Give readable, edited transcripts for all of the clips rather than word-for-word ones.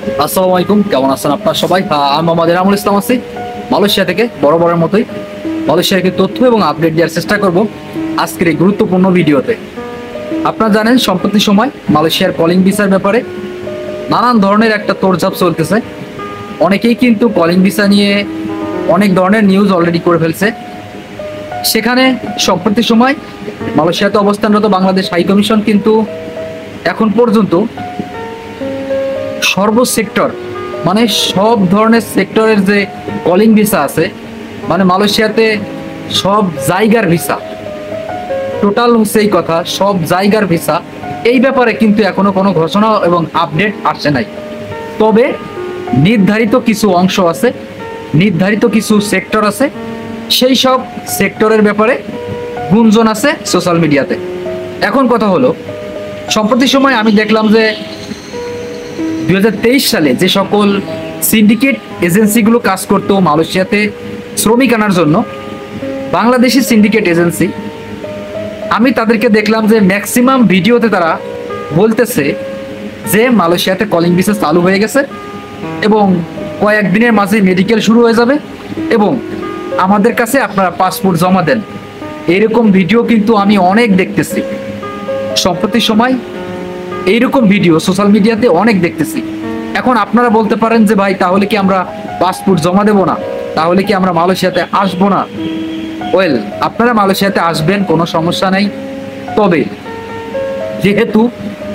আসসালামু আলাইকুম, কেমন আছেন আপনারা সবাই? আমি মোহাম্মদ এনামুল ইসলাম আছি মালয়েশিয়া থেকে। বরাবরের মতোই মালয়েশিয়াকে তথ্য এবং আপডেট দেওয়ার চেষ্টা করব আজকের এই গুরুত্বপূর্ণ ভিডিওতে। আপনারা জানেন সম্প্রতি সময় মালয়েশিয়ার কলিং ভিসার ব্যাপারে নানান ধরনের একটা তোড়ঝাড় চলতেছে। অনেকেই কিন্তু কলিং ভিসা নিয়ে অনেক ধরনের নিউজ অলরেডি করে ফেলছে। সেখানে সম্প্রতি সময় মালয়েশিয়াতে অবস্থানরত বাংলাদেশ হাই কমিশন কিন্তু এখন পর্যন্ত সর্বসেক্টর মানে সব ধরনের সেক্টরের যে কলিং ভিসা আছে, মানে মালয়েশিয়াতে সব জায়গার ভিসা, টোটাল হচ্ছে এই কথা, সব জায়গার ভিসা, এই ব্যাপারে কিন্তু এখনো কোনো ঘোষণা এবং আপডেট আসে নাই। তবে নির্ধারিত কিছু অংশ আছে, নির্ধারিত কিছু সেক্টর আছে, সেই সব সেক্টরের ব্যাপারে গুঞ্জন আছে সোশ্যাল মিডিয়াতে। এখন কথা হলো, সম্প্রতি সময় আমি দেখলাম যে 2023 সালে যে সকল সিন্ডিকেট এজেন্সিগুলো কাজ করতো মালয়েশিয়াতে শ্রমিক আনার জন্য, বাংলাদেশি সিন্ডিকেট এজেন্সি, আমি তাদেরকে দেখলাম যে ম্যাক্সিমাম ভিডিওতে তারা বলতেছে যে মালয়েশিয়াতে কলিং ভিসা চালু হয়ে গেছে এবং কয়েকদিনের মাঝে মেডিকেল শুরু হয়ে যাবে এবং আমাদের কাছে আপনারা পাসপোর্ট জমা দেন। এরকম ভিডিও কিন্তু আমি অনেক দেখতেছি সম্প্রতি সময়, এইরকম ভিডিও সোশ্যাল মিডিয়াতে অনেক দেখতেছি। এখন আপনারা বলতে পারেন যে ভাই, তাহলে কি আমরা পাসপোর্ট জমা দেব না? তাহলে কি আমরা মালয়েশিয়াতে আসবো না? ওয়েল, আপনারা মালয়েশিয়াতে আসবেন, কোনো সমস্যা নেই। তবে যেহেতু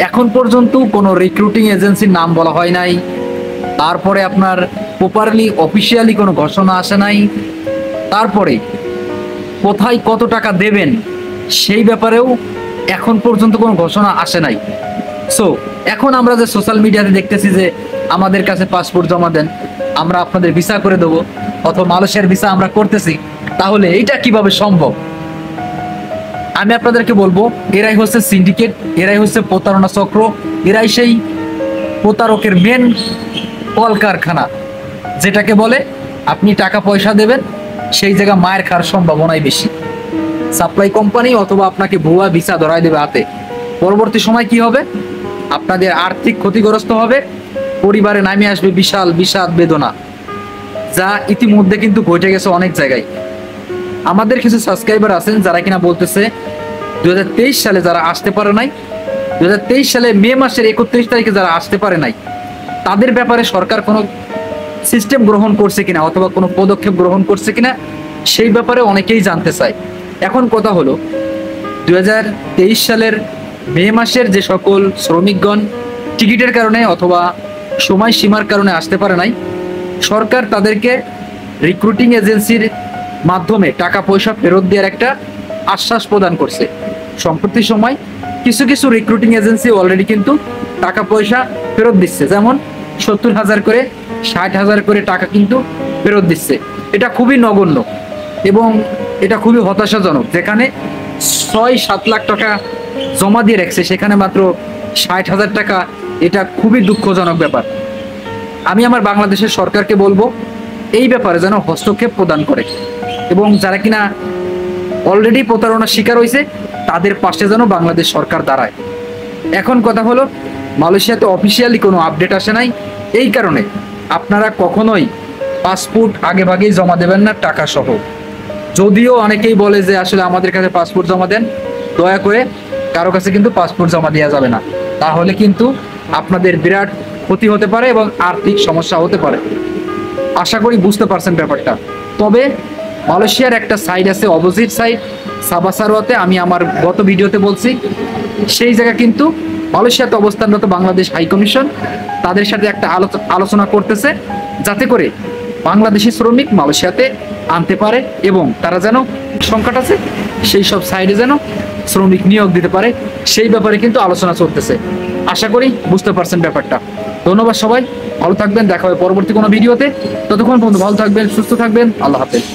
এখন পর্যন্ত কোনো রিক্রুটিং এজেন্সির নাম বলা হয় নাই, তারপরে আপনার প্রপারলি অফিসিয়ালি কোনো ঘোষণা আসে নাই, তারপরে কোথায় কত টাকা দেবেন সেই ব্যাপারেও এখন পর্যন্ত কোনো ঘোষণা আসে নাই। সো এখন আমরা যে সোশ্যাল মিডিয়াতে দেখতেছি যে আমাদের কাছে পাসপোর্ট জমা দেন, আমরা আপনাদের ভিসা করে দেবো, অথবা মালয়েশিয়ার ভিসা আমরা করতেছি, তাহলে এইটা কিভাবে সম্ভব? আমি আপনাদেরকে বলবো, এরাই হচ্ছে সিন্ডিকেট, এরাই হচ্ছে প্রতারণা চক্র, এরাই সেই প্রতারকের মেন কলকারখানা, যেটাকে বলে আপনি টাকা পয়সা দেবেন, সেই জায়গা মায়ের খাওয়ার সম্ভাবনাই বেশি। সাপ্লাই কোম্পানি অথবা আপনাকে ভুয়া ভিসা ধরায় দেবে হাতে। পরবর্তী সময় কি হবে? আপনাদের আর্থিক ক্ষতিগ্রস্ত হবে, পরিবারে নামে আসবে বিশাল বিষাদ বেদনা, যা ইতিমধ্যে কিন্তু ঘটে গেছে অনেক জায়গায়। আমাদের কিছু সাবস্ক্রাইবার আছেন যারা কিনা বলতেছে 2023 সালে যারা আসতে পারে নাই, 2023 সালে মে মাসের 31 তারিখে যারা আসতে পারে নাই, তাদের ব্যাপারে সরকার কোনো সিস্টেম গ্রহণ করছে কিনা অথবা কোনো পদক্ষেপ গ্রহণ করছে কিনা, সেই ব্যাপারে অনেকেই জানতে চায়। এখন কথা হলো, 2023 সালের মে মাসের যে সকল শ্রমিকগণ টিকিটের কারণে অথবা সময়সীমার কারণে আসতে পারে নাই, সরকার তাদেরকে রিক্রুটিং এজেন্সির মাধ্যমে টাকা পয়সা ফেরত দেওয়ার একটা আশ্বাস প্রদান করছে। সম্প্রতি সময় কিছু কিছু রিক্রুটিং এজেন্সি অলরেডি কিন্তু টাকা পয়সা ফেরত দিচ্ছে, যেমন 70,000 করে, 60,000 করে টাকা কিন্তু ফেরত দিচ্ছে। এটা খুবই নগণ্য এবং এটা খুবই হতাশাজনক। যেখানে 6-7 লাখ টাকা জমা দিয়ে রাখছে, সেখানে মাত্র 60,000 টাকা, এটা খুবই দুঃখজনক ব্যাপার। আমি আমার বাংলাদেশের সরকারকে বলবো এই ব্যাপারে যেন হস্তক্ষেপ প্রদান করে এবং যারা কিনা অলরেডি প্রতারণার শিকার হয়েছে তাদের পাশে যেন বাংলাদেশ সরকার দাঁড়ায়। এখন কথা হলো, মালয়েশিয়াতে অফিসিয়ালি কোনো আপডেট আসে নাই, এই কারণে আপনারা কখনোই পাসপোর্ট আগে ভাগেই জমা দেবেন না টাকা সহ। যদিও অনেকেই বলে যে আসলে আমাদের কাছে পাসপোর্ট জমা দেন, দয়া করে কারো কাছে কিন্তু পাসপোর্ট জমা দেওয়া যাবে না, তাহলে কিন্তু আপনাদের বিরাট ক্ষতি হতে পারে এবং আর্থিক সমস্যা হতে পারে। আশা করি বুঝতে পারছেন ব্যাপারটা। তবে মালয়েশিয়ার একটা সাইড আছে, অপোজিট সাইড, সাবা সারওয়াতে, আমি আমার গত ভিডিওতে বলছি, সেই জায়গা কিন্তু মালয়েশিয়াতে অবস্থানরত বাংলাদেশ হাই কমিশন তাদের সাথে একটা আলোচনা করতেছে, যাতে করে বাংলাদেশি শ্রমিক মালয়েশিয়াতে আনতে পারে এবং তারা যেন সংকট আছে সেই সব সাইডে যেন শ্রমিক নিয়োগ দিতে পারে, সেই ব্যাপারে কিন্তু আলোচনা চলতেছে। আশা করি বুঝতে পারছেন ব্যাপারটা। ধন্যবাদ সবাই, ভালো থাকবেন, দেখা হবে পরবর্তী কোনো ভিডিওতে। ততক্ষণ পর্যন্ত ভালো থাকবেন, সুস্থ থাকবেন, আল্লাহ হাফেজ।